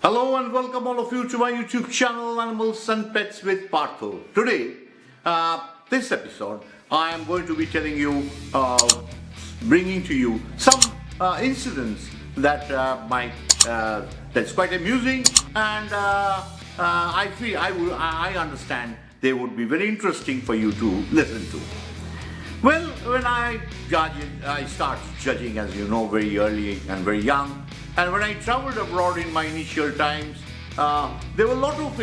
Hello and welcome all of you to my YouTube channel Animals and Pets with Partha. Today, this episode, I am going to be telling you, bringing to you some incidents that that's quite amusing, and I understand they would be very interesting for you to listen to. Well, when I start judging, as you know, very early and very young. And when I traveled abroad in my initial times, there were a lot of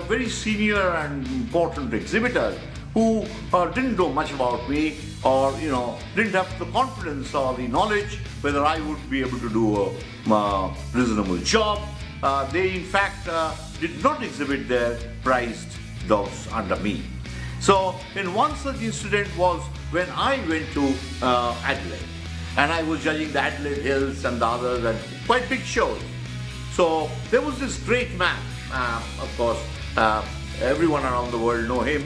very senior and important exhibitors who didn't know much about me, or didn't have the confidence or the knowledge whether I would be able to do a reasonable job. They in fact did not exhibit their prized dogs under me. So, in one such incident was when I went to Adelaide. And I was judging the Adelaide Hills and the others, and quite big shows. So there was this great man, of course, everyone around the world know him.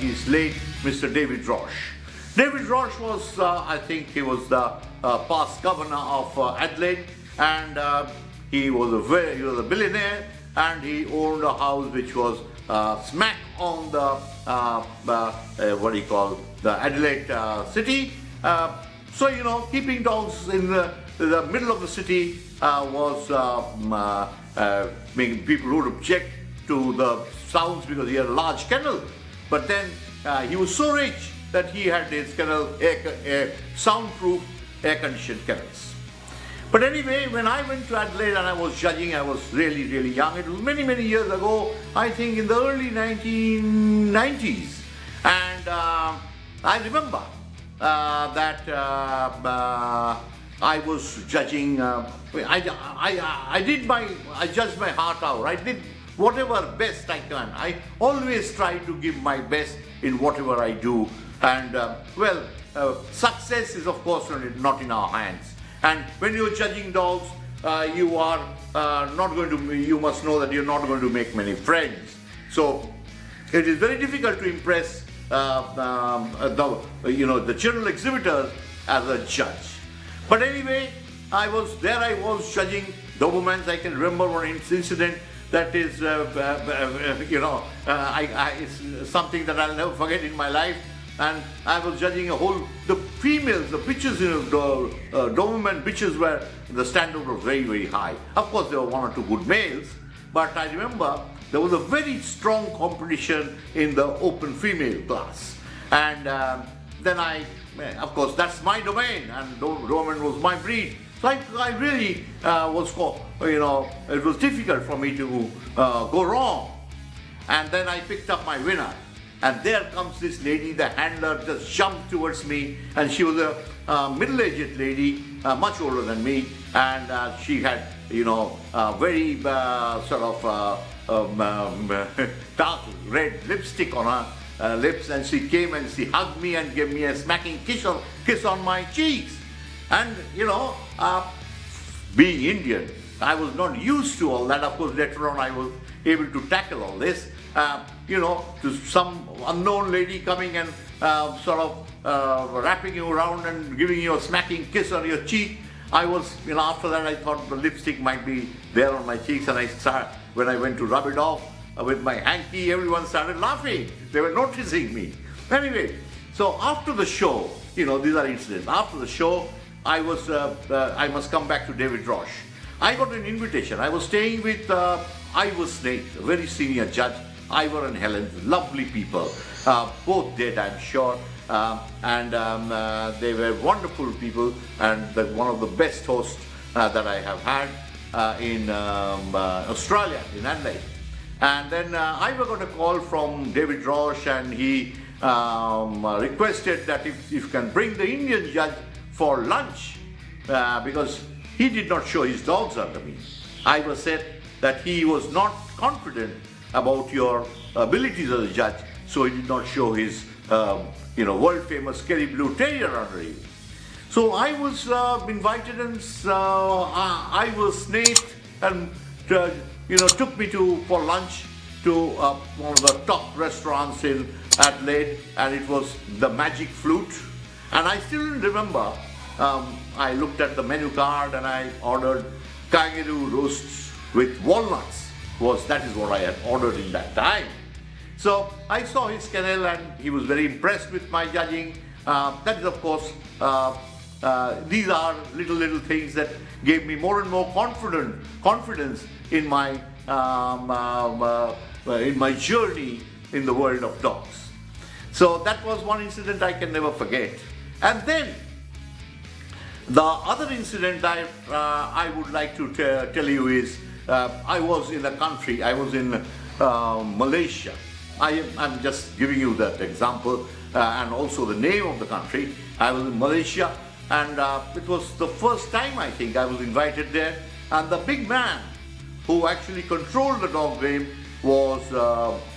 He's late, Mr. David Roche. David Roche was, I think he was the past governor of Adelaide, and he was a billionaire, and he owned a house which was smack on the the Adelaide city. So, keeping dogs in the middle of the city was making people would object to the sounds because he had a large kennel. But then he was so rich that he had his kennel soundproof air-conditioned kennels. But anyway, when I went to Adelaide and I was judging, I was really, really young. It was many, many years ago, I think in the early 1990s. And I remember that I was judging. I judged my heart out. I did whatever best I can. I always try to give my best in whatever I do. And success is of course not in our hands. And when you're judging dogs, you are not going to. You must know that you're not going to make many friends. So it is very difficult to impress the general exhibitors as a judge. But anyway, I was judging Dobermans. I can remember one incident that is, it's something that I'll never forget in my life. And I was judging the females, the bitches, Doberman bitches, where the standard was very, very high. Of course, there were one or two good males, but I remember there was a very strong competition in the open female class. And then of course, that's my domain, and Doberman was my breed. So I really it was difficult for me to go wrong. And then I picked up my winner. And there comes this lady, the handler just jumped towards me, and she was a middle-aged lady, much older than me, and she had, very dark red lipstick on her lips, and she came and she hugged me and gave me a smacking kiss on my cheeks. And being Indian, I was not used to all that. Of course, later on I was able to tackle all this. To some unknown lady coming and wrapping you around and giving you a smacking kiss on your cheek. I was, after that I thought the lipstick might be there on my cheeks, and when I went to rub it off with my hanky, everyone started laughing. They were noticing me. Anyway, so after the show, these are incidents. After the show, I must come back to David Roche. I got an invitation. I was staying with Ivor Snake, a very senior judge. Ivor and Helen, lovely people, both dead, I'm sure, and they were wonderful people, and one of the best hosts that I have had in Australia, in Adelaide. And then Ivor got a call from David Roche, and he requested that if you can bring the Indian judge for lunch, because he did not show his dogs under me. Ivor said that he was not confident about your abilities as a judge, so he did not show his world-famous Kerry Blue Terrier under you. So I was invited, and I was snaked, and took me for lunch to one of the top restaurants in Adelaide, and it was the Magic Flute. And I still remember, I looked at the menu card and I ordered kangaroo roasts with walnuts. That is what I had ordered in that time. So I saw his kennel and he was very impressed with my judging. That is, of course, these are little things that gave me more and more confidence in my journey in the world of dogs. So that was one incident I can never forget. And then the other incident I would like to tell you is I was in a country. I was in Malaysia. I'm just giving you that example and also the name of the country. I was in Malaysia, and it was the first time I think I was invited there. And the big man who actually controlled the dog game was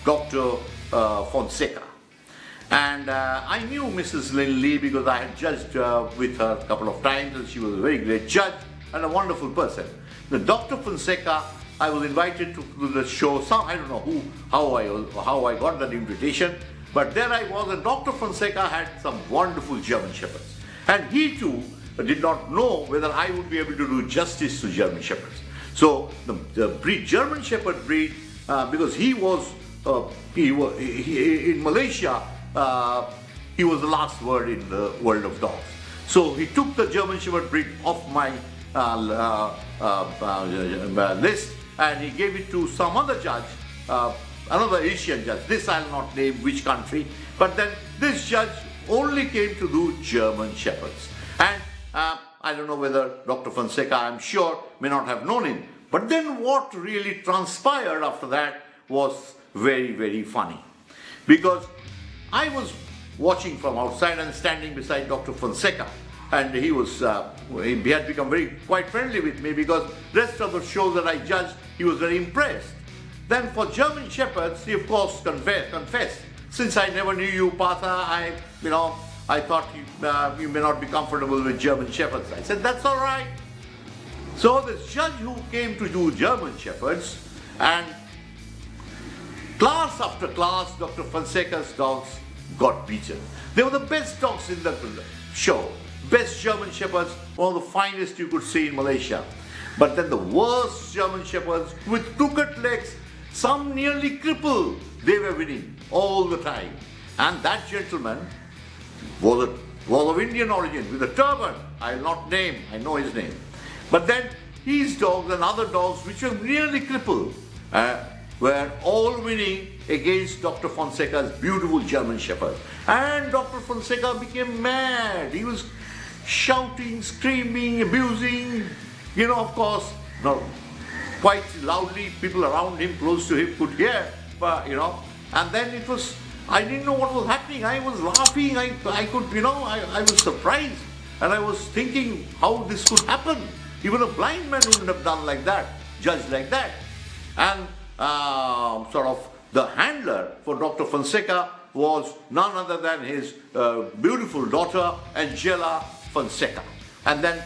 Dr. Fonseca. And I knew Mrs. Lin Lee because I had judged with her a couple of times, and she was a very great judge and a wonderful person. The Dr. Fonseca, I was invited to the show. I don't know how I got that invitation, but there I was, and Dr. Fonseca had some wonderful German Shepherds. And he too did not know whether I would be able to do justice to German Shepherds. So the German Shepherd breed, because he was in Malaysia, he was the last word in the world of dogs. So he took the German Shepherd breed off my list, and he gave it to some other judge, another Asian judge. This I'll not name which country, but then this judge only came to do German Shepherds. And I don't know whether Dr. Fonseca, I'm sure, may not have known him. But then what really transpired after that was very funny. Because I was watching from outside and standing beside Dr. Fonseca, and he had become quite friendly with me, because rest of the shows that I judged, he was very impressed. Then for German Shepherds, he of course confessed, since I never knew you, Partha, I thought you may not be comfortable with German Shepherds. I said, that's all right. So this judge who came to do German Shepherds, and class after class, Dr. Fonseca's dogs got beaten. They were the best dogs in the show. Best German Shepherds, one of the finest you could see in Malaysia. But then the worst German Shepherds with crooked legs, some nearly crippled, they were winning all the time. And that gentleman was of Indian origin with a turban. I'll not name, I know his name. But then his dogs and other dogs which were nearly crippled were all winning against Dr. Fonseca's beautiful German Shepherd. And Dr. Fonseca became mad. He was shouting, screaming, abusing, of course, quite loudly. People around him, close to him, could hear, but, and then I didn't know what was happening. I was laughing, I was surprised, and I was thinking how this could happen. Even a blind man wouldn't have done like that, judged like that. And sort of the handler for Dr. Fonseca was none other than his beautiful daughter, Angela Fonseca. And then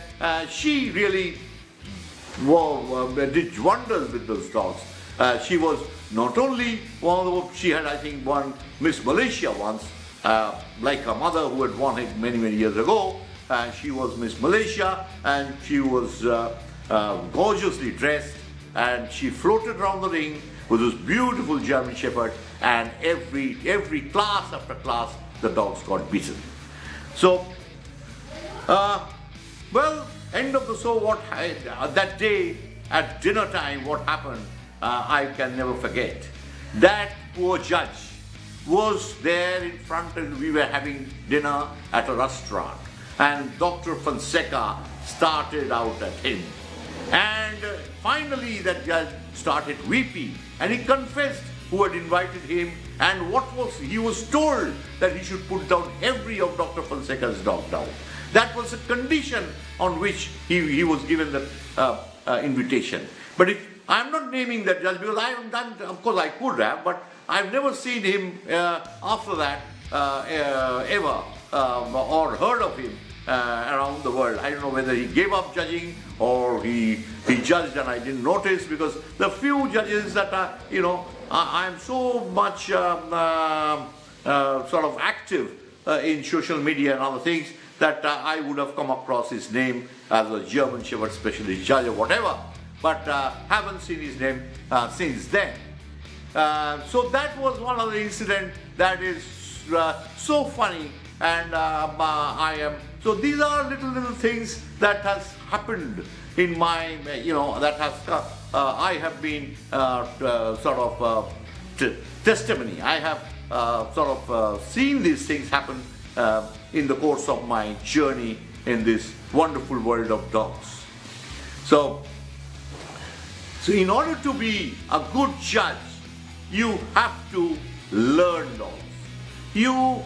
she really did wonders with those dogs. She was not only she had, I think, won Miss Malaysia once, like her mother who had won it many years ago. She was Miss Malaysia, and she was gorgeously dressed, and she floated around the ring with this beautiful German Shepherd, and every class after class the dogs got beaten. So, end of the show, that day at dinner time, what happened, I can never forget. That poor judge was there in front, and we were having dinner at a restaurant, and Dr. Fonseca started out at him. And finally that judge started weeping, and he confessed who had invited him, and he was told that he should put down every of Dr. Fonseca's dog down. That was a condition on which he was given the invitation. But I'm not naming that judge because I haven't done, of course I could have, but I've never seen him after that ever or heard of him around the world. I don't know whether he gave up judging or he judged and I didn't notice, because the few judges that I'm so much sort of active in social media and other things that I would have come across his name as a German Shepherd specialist judge or whatever. but haven't seen his name since then. So that was one of the incidents that is so funny, and so these are little things that has happened in my, that has I have been sort of testimony. I have sort of seen these things happen in the course of my journey in this wonderful world of dogs. So in order to be a good judge, you have to learn dogs. You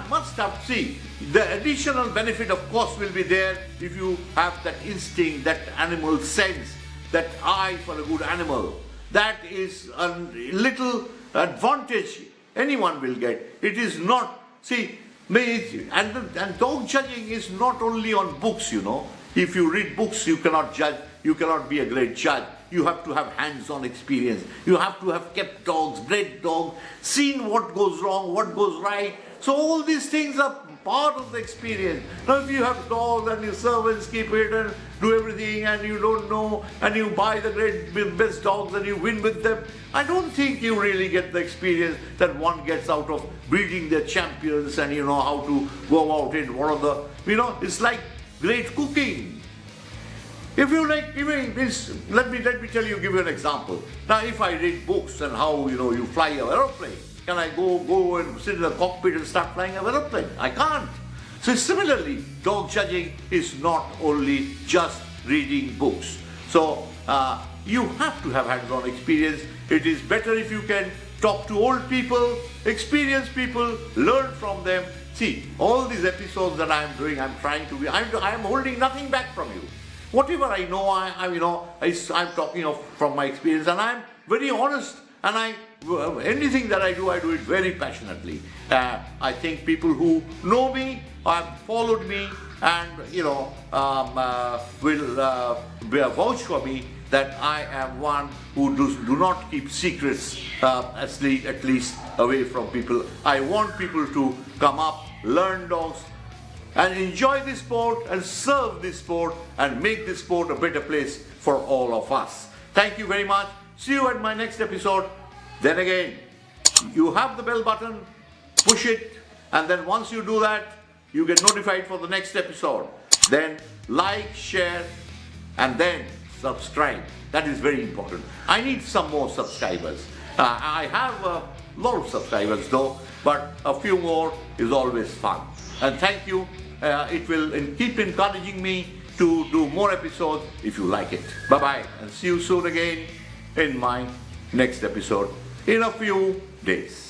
must have, see, the additional benefit of course will be there if you have that instinct, that animal sense, that eye for a good animal. That is a little advantage anyone will get. It is not, see, and dog judging is not only on books, If you read books, you cannot judge, you cannot be a great judge. You have to have hands-on experience. You have to have kept dogs, bred dogs, seen what goes wrong, what goes right. So all these things are part of the experience. Now if you have dogs and your servants keep it and do everything and you don't know and you buy the best dogs and you win with them, I don't think you really get the experience that one gets out of breeding their champions and how to go out in one of the, it's like great cooking. If you like, let me tell you, give you an example. Now, if I read books and how you fly an aeroplane, can I go and sit in the cockpit and start flying an aeroplane? I can't. So similarly, dog judging is not only just reading books. So you have to have hands-on experience. It is better if you can talk to old people, experienced people, learn from them. See, all these episodes that I am doing, I'm holding nothing back from you. Whatever I know, I'm talking from my experience, and I'm very honest. And anything that I do it very passionately. I think people who know me, have followed me, and will vouch for me that I am one who do not keep secrets, at least away from people. I want people to come up, learn dogs, and enjoy this sport and serve this sport and make this sport a better place for all of us. Thank you very much. See you at my next episode. Then again, you have the bell button, push it, and then once you do that, you get notified for the next episode. Then like, share, and then subscribe. That is very important. I need some more subscribers. I have a lot of subscribers though, but a few more is always fun. And thank you. It will keep encouraging me to do more episodes if you like it. Bye-bye, and see you soon again in my next episode in a few days.